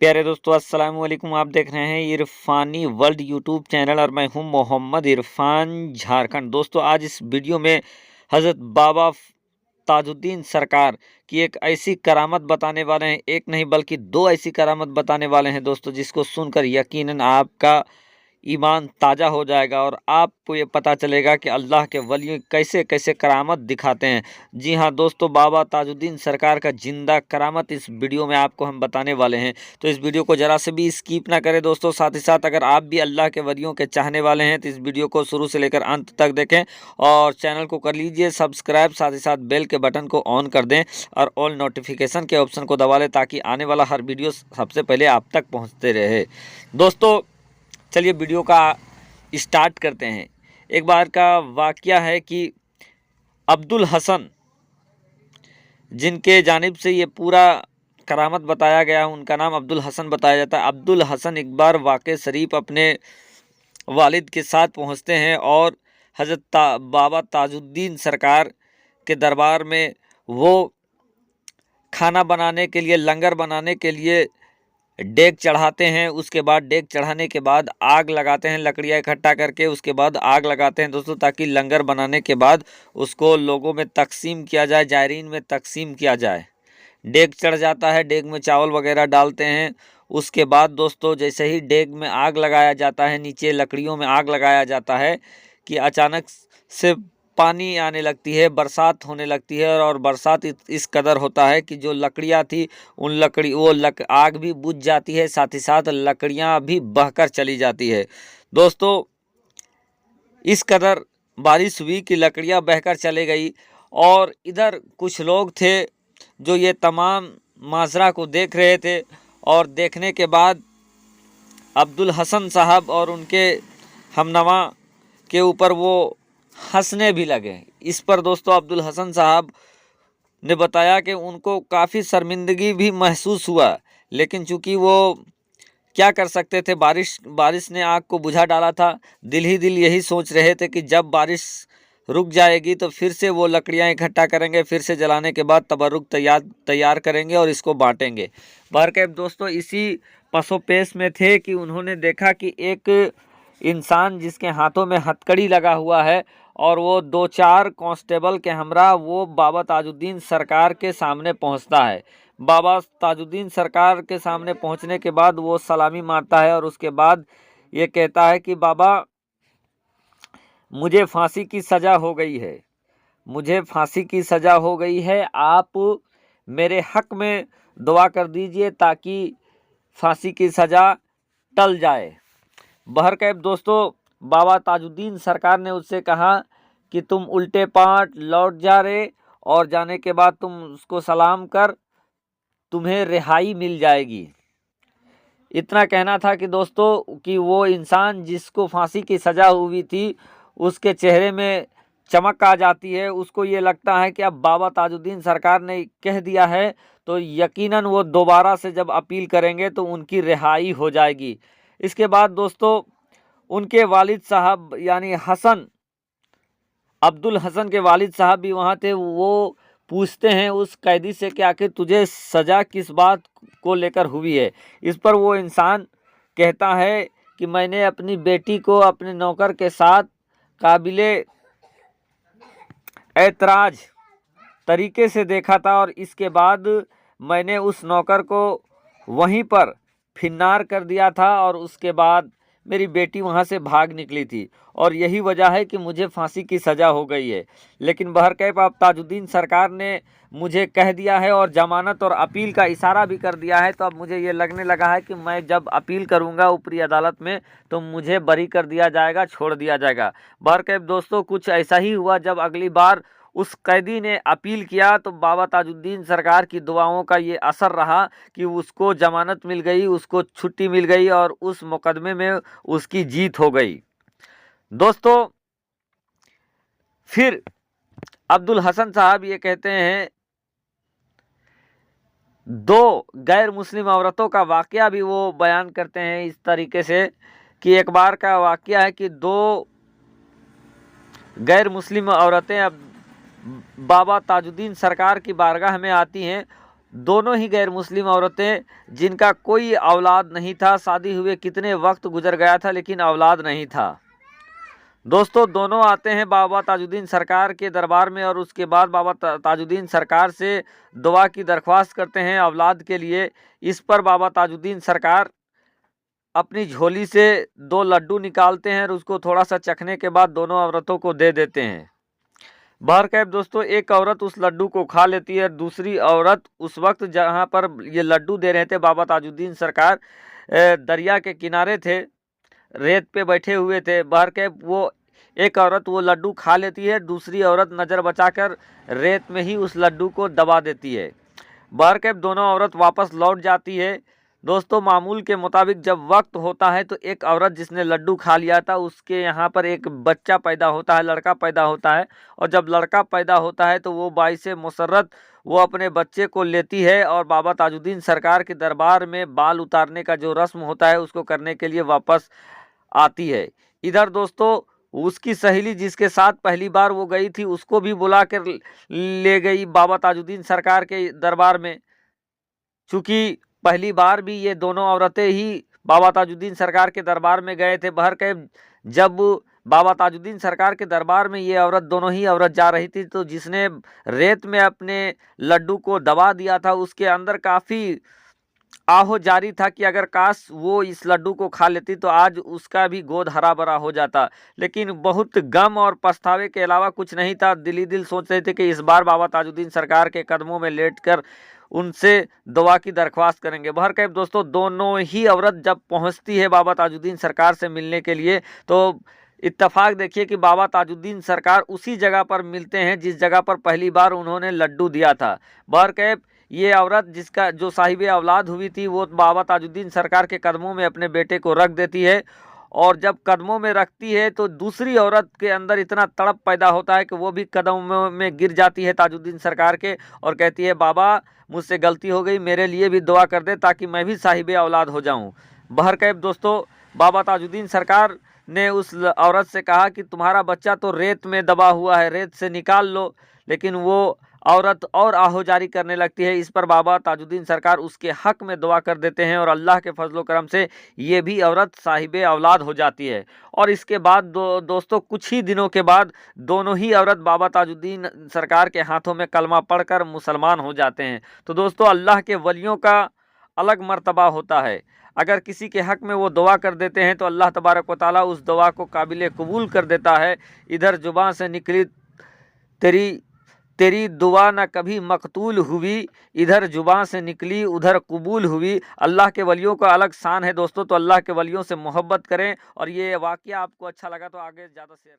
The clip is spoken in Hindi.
प्यारे दोस्तों, अस्सलाम वालेकुम। आप देख रहे हैं इरफानी वर्ल्ड यूट्यूब चैनल और मैं हूं मोहम्मद इरफान झारखंड। दोस्तों, आज इस वीडियो में हज़रत बाबा ताजुद्दीन सरकार की एक ऐसी करामत बताने वाले हैं, एक नहीं बल्कि दो ऐसी करामत बताने वाले हैं दोस्तों, जिसको सुनकर यकीनन आपका ईमान ताज़ा हो जाएगा और आपको ये पता चलेगा कि अल्लाह के वली कैसे कैसे करामत दिखाते हैं। जी हाँ दोस्तों, बाबा ताजुद्दीन सरकार का जिंदा करामत इस वीडियो में आपको हम बताने वाले हैं, तो इस वीडियो को ज़रा से भी स्किप ना करें दोस्तों। साथ ही साथ अगर आप भी अल्लाह के वलियों के चाहने वाले हैं तो इस वीडियो को शुरू से लेकर अंत तक देखें और चैनल को कर लीजिए सब्सक्राइब, साथ ही साथ बेल के बटन को ऑन कर दें और ऑल नोटिफिकेशन के ऑप्शन को दबा लें ताकि आने वाला हर वीडियो सबसे पहले आप तक पहुँचते रहे। दोस्तों, चलिए वीडियो का स्टार्ट करते हैं। एक बार का वाक़या है कि अब्दुल हसन, जिनके जानिब से ये पूरा करामत बताया गया है, उनका नाम अब्दुल हसन बताया जाता है। अब्दुल हसन एक बार वाक़े शरीफ अपने वालिद के साथ पहुंचते हैं और हज़रत बाबा ताजुद्दीन सरकार के दरबार में वो खाना बनाने के लिए, लंगर बनाने के लिए डेग चढ़ाते हैं। उसके बाद डेग चढ़ाने के बाद आग लगाते हैं, लकड़ियाँ इकट्ठा करके उसके बाद आग लगाते हैं दोस्तों, ताकि लंगर बनाने के बाद उसको लोगों में तकसीम किया जाए, जायरीन में तकसीम किया जाए। डेग चढ़ जाता है, डेग में चावल वगैरह डालते हैं। उसके बाद दोस्तों, जैसे ही डेग में आग लगाया जाता है, नीचे लकड़ियों में आग लगाया जाता है कि अचानक से पानी आने लगती है, बरसात होने लगती है और बरसात इस कदर होता है कि जो लकड़ियाँ थी उन आग भी बुझ जाती है, साथ ही साथ लकड़ियाँ भी बहकर चली जाती है। दोस्तों, इस कदर बारिश हुई कि लकड़ियाँ बहकर चले गई और इधर कुछ लोग थे जो ये तमाम माजरा को देख रहे थे और देखने के बाद अब्दुल हसन साहब और उनके हमनवा के ऊपर वो हंसने भी लगे। इस पर दोस्तों अब्दुल हसन साहब ने बताया कि उनको काफ़ी शर्मिंदगी भी महसूस हुआ, लेकिन चूंकि वो क्या कर सकते थे, बारिश ने आग को बुझा डाला था। दिल ही दिल यही सोच रहे थे कि जब बारिश रुक जाएगी तो फिर से वो लकड़ियाँ इकट्ठा करेंगे, फिर से जलाने के बाद तबर्रुक तैयार करेंगे और इसको बांटेंगे। बहरकैफ दोस्तों, इसी पसोपेश में थे कि उन्होंने देखा कि एक इंसान जिसके हाथों में हथकड़ी लगा हुआ है और वो 2-4 कांस्टेबल के हमरा वो बाबा ताजुद्दीन सरकार के सामने पहुंचता है। बाबा ताजुद्दीन सरकार के सामने पहुंचने के बाद वो सलामी मारता है और उसके बाद ये कहता है कि बाबा, मुझे फांसी की सज़ा हो गई है, मुझे फांसी की सज़ा हो गई है। आप मेरे हक में दुआ कर दीजिए ताकि फांसी की सज़ा टल जाए। बहरकैफ दोस्तों, बाबा ताजुद्दीन सरकार ने उससे कहा कि तुम उल्टे पांव लौट जा रे और जाने के बाद तुम उसको सलाम कर, तुम्हें रिहाई मिल जाएगी। इतना कहना था कि दोस्तों कि वो इंसान जिसको फांसी की सज़ा हुई थी उसके चेहरे में चमक आ जाती है। उसको ये लगता है कि अब बाबा ताजुद्दीन सरकार ने कह दिया है तो यकीनन वो दोबारा से जब अपील करेंगे तो उनकी रिहाई हो जाएगी। इसके बाद दोस्तों, उनके वालिद साहब यानी अब्दुल हसन के वालिद साहब भी वहाँ थे। वो पूछते हैं उस कैदी से कि आखिर तुझे सज़ा किस बात को लेकर हुई है। इस पर वो इंसान कहता है कि मैंने अपनी बेटी को अपने नौकर के साथ काबिले ऐतराज तरीके से देखा था और इसके बाद मैंने उस नौकर को वहीं पर फिन्नार कर दिया था और उसके बाद मेरी बेटी वहां से भाग निकली थी और यही वजह है कि मुझे फांसी की सज़ा हो गई है। लेकिन बहरकैफ अब ताजुद्दीन सरकार ने मुझे कह दिया है और जमानत और अपील का इशारा भी कर दिया है, तो अब मुझे ये लगने लगा है कि मैं जब अपील करूंगा ऊपरी अदालत में तो मुझे बरी कर दिया जाएगा, छोड़ दिया जाएगा। बहरकैफ दोस्तों, कुछ ऐसा ही हुआ। जब अगली बार उस कैदी ने अपील किया तो बाबा ताजुद्दीन सरकार की दुआओं का ये असर रहा कि उसको जमानत मिल गई, उसको छुट्टी मिल गई और उस मुकदमे में उसकी जीत हो गई। दोस्तों, फिर अब्दुल हसन साहब ये कहते हैं, दो गैर मुस्लिम औरतों का वाकया भी वो बयान करते हैं इस तरीके से कि एक बार का वाकया है कि दो गैर मुस्लिम औरतें अब बाबा ताजुद्दीन सरकार की बारगाह में आती हैं दोनों ही गैर मुस्लिम औरतें जिनका कोई औलाद नहीं था, शादी हुए कितने वक्त गुजर गया था लेकिन औलाद नहीं था। दोस्तों दोनों आते हैं बाबा ताजुद्दीन सरकार के दरबार में और उसके बाद बाबा ताजुद्दीन सरकार से दुआ की दरख्वास्त करते हैं औलाद के लिए। इस पर बाबा ताजुद्दीन सरकार अपनी झोली से 2 लड्डू निकालते हैं और उसको थोड़ा सा चखने के बाद दोनों औरतों को दे देते हैं। बहरकैफ दोस्तों एक औरत उस लड्डू को खा लेती है, दूसरी औरत उस वक्त जहाँ पर ये लड्डू दे रहे थे बाबा ताजुद्दीन सरकार दरिया के किनारे थे, रेत पे बैठे हुए थे। बहरकैफ वो एक औरत वो लड्डू खा लेती है, दूसरी औरत नज़र बचाकर रेत में ही उस लड्डू को दबा देती है। बहरकैफ दोनों औरत वापस लौट जाती है। दोस्तों मामूल के मुताबिक जब वक्त होता है तो एक औरत जिसने लड्डू खा लिया था उसके यहाँ पर एक बच्चा पैदा होता है, लड़का पैदा होता है, और जब लड़का पैदा होता है तो वो बाइसे मुसर्रत वो अपने बच्चे को लेती है और बाबा ताजुद्दीन सरकार के दरबार में बाल उतारने का जो रस्म होता है उसको करने के लिए वापस आती है। इधर दोस्तों उसकी सहेली जिसके साथ पहली बार वो गई थी उसको भी बुला कर ले गई बाबा ताजुद्दीन सरकार के दरबार में। चूँकि पहली बार भी ये दोनों औरतें ही बाबा ताजुद्दीन सरकार के दरबार में गए थे। बहरकैफ जब बाबा ताजुद्दीन सरकार के दरबार में ये औरत दोनों ही औरत जा रही थी तो जिसने रेत में अपने लड्डू को दबा दिया था उसके अंदर काफ़ी आहो जारी था कि अगर काश वो इस लड्डू को खा लेती तो आज उसका भी गोद हरा भरा हो जाता। लेकिन बहुत गम और पछतावे के अलावा कुछ नहीं था। दिल ही दिल सोच रहे थे कि इस बार बाबा ताजुद्दीन सरकार के कदमों में लेटकर उनसे दुआ की दरख्वास्त करेंगे। बहरकैफ दोस्तों दोनों ही औरत जब पहुंचती है बाबा ताजुद्दीन सरकार से मिलने के लिए तो इत्तफाक देखिए कि बाबा ताजुद्दीन सरकार उसी जगह पर मिलते हैं जिस जगह पर पहली बार उन्होंने लड्डू दिया था। बहरकैफ ये औरत जिसका जो साहिबे औलाद हुई थी वो बाबा ताजुद्दीन सरकार के कदमों में अपने बेटे को रख देती है और जब कदमों में रखती है तो दूसरी औरत के अंदर इतना तड़प पैदा होता है कि वो भी कदमों में गिर जाती है ताजुद्दीन सरकार के और कहती है बाबा मुझसे गलती हो गई, मेरे लिए भी दुआ कर दे ताकि मैं भी साहिबे औलाद हो जाऊं। बहरकैफ दोस्तों बाबा ताजुद्दीन सरकार ने उस औरत से कहा कि तुम्हारा बच्चा तो रेत में दबा हुआ है, रेत से निकाल लो, लेकिन वो औरत और आहोजारी करने लगती है। इस पर बाबा ताजुद्दीन सरकार उसके हक में दुआ कर देते हैं और अल्लाह के फजलो करम से ये भी औरत साहिबे औलाद हो जाती है। और इसके बाद दोस्तों कुछ ही दिनों के बाद दोनों ही औरत बाबा ताजुद्दीन सरकार के हाथों में कलमा पढ़कर मुसलमान हो जाते हैं। तो दोस्तों अल्लाह के वलियों का अलग मर्तबा होता है। अगर किसी के हक में वो दुआ कर देते हैं तो अल्लाह तबारक व तआला उस दुआ को काबिल कबूल कर देता है। इधर जुबान से निकली तेरी तेरी दुआ न कभी मकतूल हुई, इधर जुबां से निकली उधर कबूल हुई। अल्लाह के वलियों का अलग शान है दोस्तों। तो अल्लाह के वलियों से मोहब्बत करें और ये वाक़या आपको अच्छा लगा तो आगे ज़्यादा शेयर करें।